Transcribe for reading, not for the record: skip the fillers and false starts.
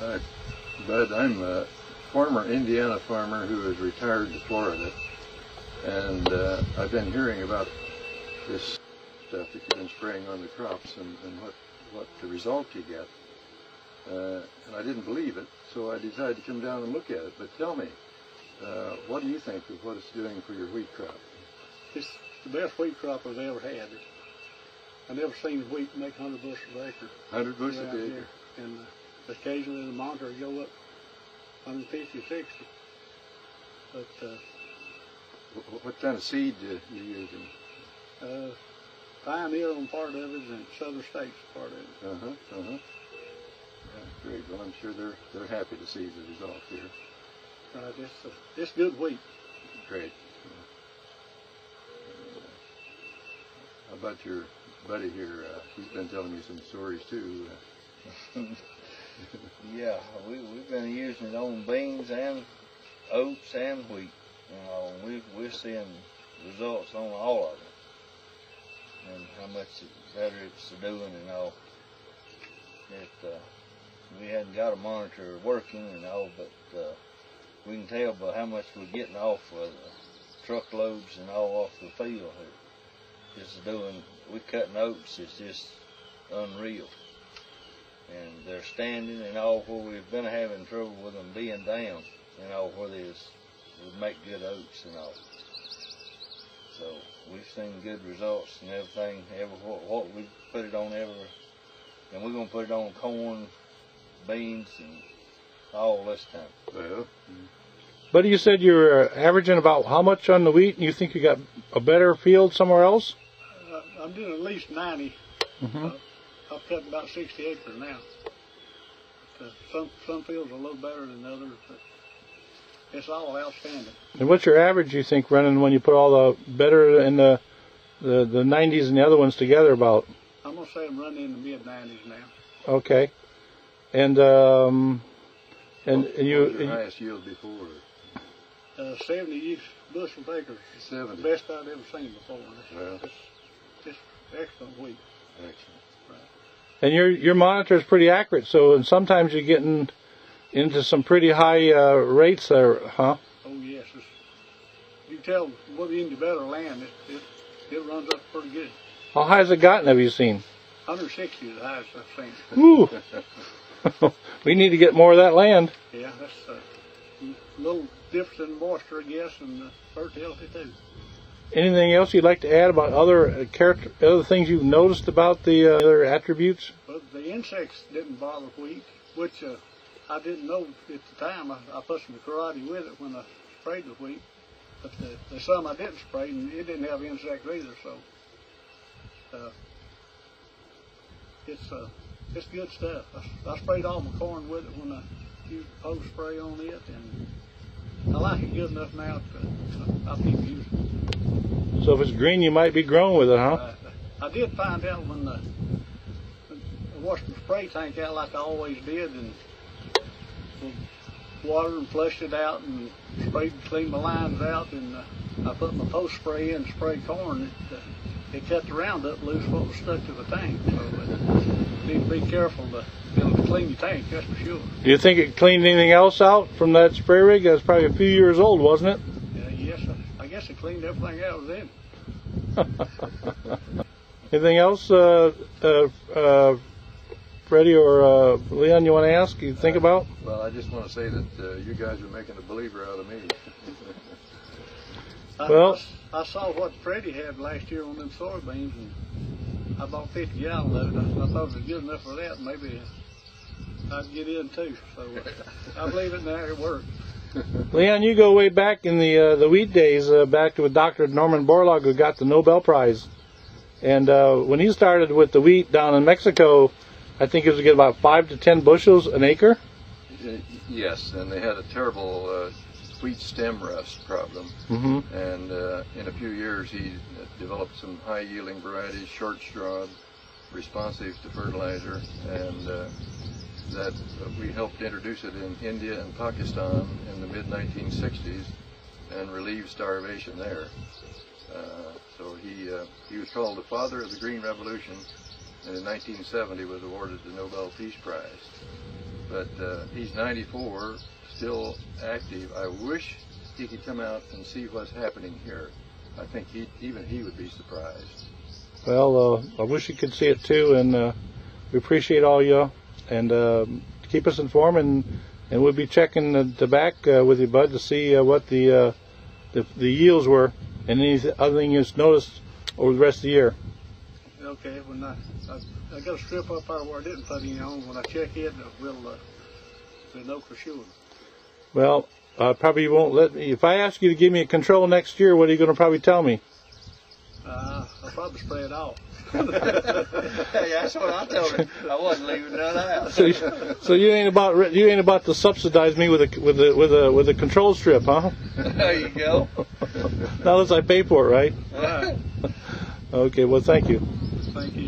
Hi, Bud. I'm a former Indiana farmer who is retired to Florida, and I've been hearing about this stuff that you've been spraying on the crops and what the result you get. And I didn't believe it, so I decided to come down and look at it. But tell me, what do you think of what it's doing for your wheat crop? It's the best wheat crop I've ever had. I've never seen wheat make 100 bushels an acre. 100 bushels an acre? And occasionally the monitor will go up 150, 60. But what kind of seed are you using? Pioneer on part of it and Southern States part of it. Yeah, great. Well, I'm sure they're happy to see the result here. It's good wheat. Great. How about your buddy here? He's been telling me some stories too. Yeah, we've been using it on beans and oats and wheat. We're seeing results on all of them, and how much better it's doing and all. We hadn't got a monitor working and all, but we can tell by how much we're getting off of the truckloads and all off the field. We're cutting oats, it's just unreal. And they're standing and all where we've been having trouble with them being down and all where we make good oats and all. So we've seen good results and everything, what we put it on and we're going to put it on corn, beans, and all this time. Well, Buddy, you said you were averaging about how much on the wheat, and you think you got a better field somewhere else? I'm doing at least 90. I've cut about 60 acres now. Some fields are a little better than others, but it's all outstanding. And what's your average, you think, running when you put all the better and the 90s and the other ones together about? I'm going to say I'm running in the mid-90s now. Okay. And what was your highest yield before? 70 bushel acres. 70. The best I'd ever seen before. Well, it's excellent wheat. Excellent. Right. And your monitor is pretty accurate, so and sometimes you're getting into some pretty high rates there, huh? Oh yes, you can tell whether you're in the better land, it runs up pretty good. How high has it gotten, have you seen? 160 is the highest I've seen. Woo! We need to get more of that land. Yeah, that's a little difference in moisture, I guess, and fertility too. Anything else you'd like to add about other things you've noticed about the other attributes? Well, the insects didn't bother wheat, which I didn't know at the time. I put some karate with it when I sprayed the wheat, but there's some I didn't spray, and it didn't have insects either. So it's good stuff. I sprayed all my corn with it when I used the post spray on it, and I like it good enough now to I'll keep using it. So if it's green, you might be growing with it, huh? I did find out when I washed the spray tank out like I always did, and watered and flushed it out and cleaned my lines out, and I put my post spray in and sprayed corn. It cut the Roundup loose what was stuck to the tank. So you need to be careful to clean your tank, that's for sure. Do you think it cleaned anything else out from that spray rig? That's probably a few years old, wasn't it? Yes, I guess it cleaned everything out of it. Anything else, Freddie or Leon, you want to ask, you think about? Well, I just want to say that you guys are making a believer out of me. I saw what Freddie had last year on them soybeans, and I bought 50 gallons of it. I thought it was good enough for that. Maybe I'd get in too. So I believe it now. It worked. Leon, you go way back in the wheat days, back to Dr. Norman Borlaug, who got the Nobel Prize. And when he started with the wheat down in Mexico, I think it was to get about 5 to 10 bushels an acre. Yes, and they had a terrible wheat stem rust problem. And in a few years, he developed some high-yielding varieties, short-strawed, responsive to fertilizer, and that we helped introduce it in India and Pakistan in the mid-1960s and relieve starvation there. So he was called the father of the Green Revolution, and in 1970 was awarded the Nobel Peace Prize. but he's 94, still active. I wish he could come out and see what's happening here. I think even he would be surprised. Well, I wish you could see it too, and we appreciate all you, and keep us informed, and we'll be checking the back with you, Bud, to see what the yields were, and any other thing you've noticed over the rest of the year. Okay, when I got a strip up there where I didn't put any on. When I check it, we'll know for sure. Well, probably won't let me. If I ask you to give me a control next year, what are you going to probably tell me? I'll probably spray it off. Hey, that's what I told him. I wasn't leaving none out. So you ain't about to subsidize me with a control strip, huh? There you go. Not unless I pay for it, right? All right. Okay. Well, thank you. Thank you.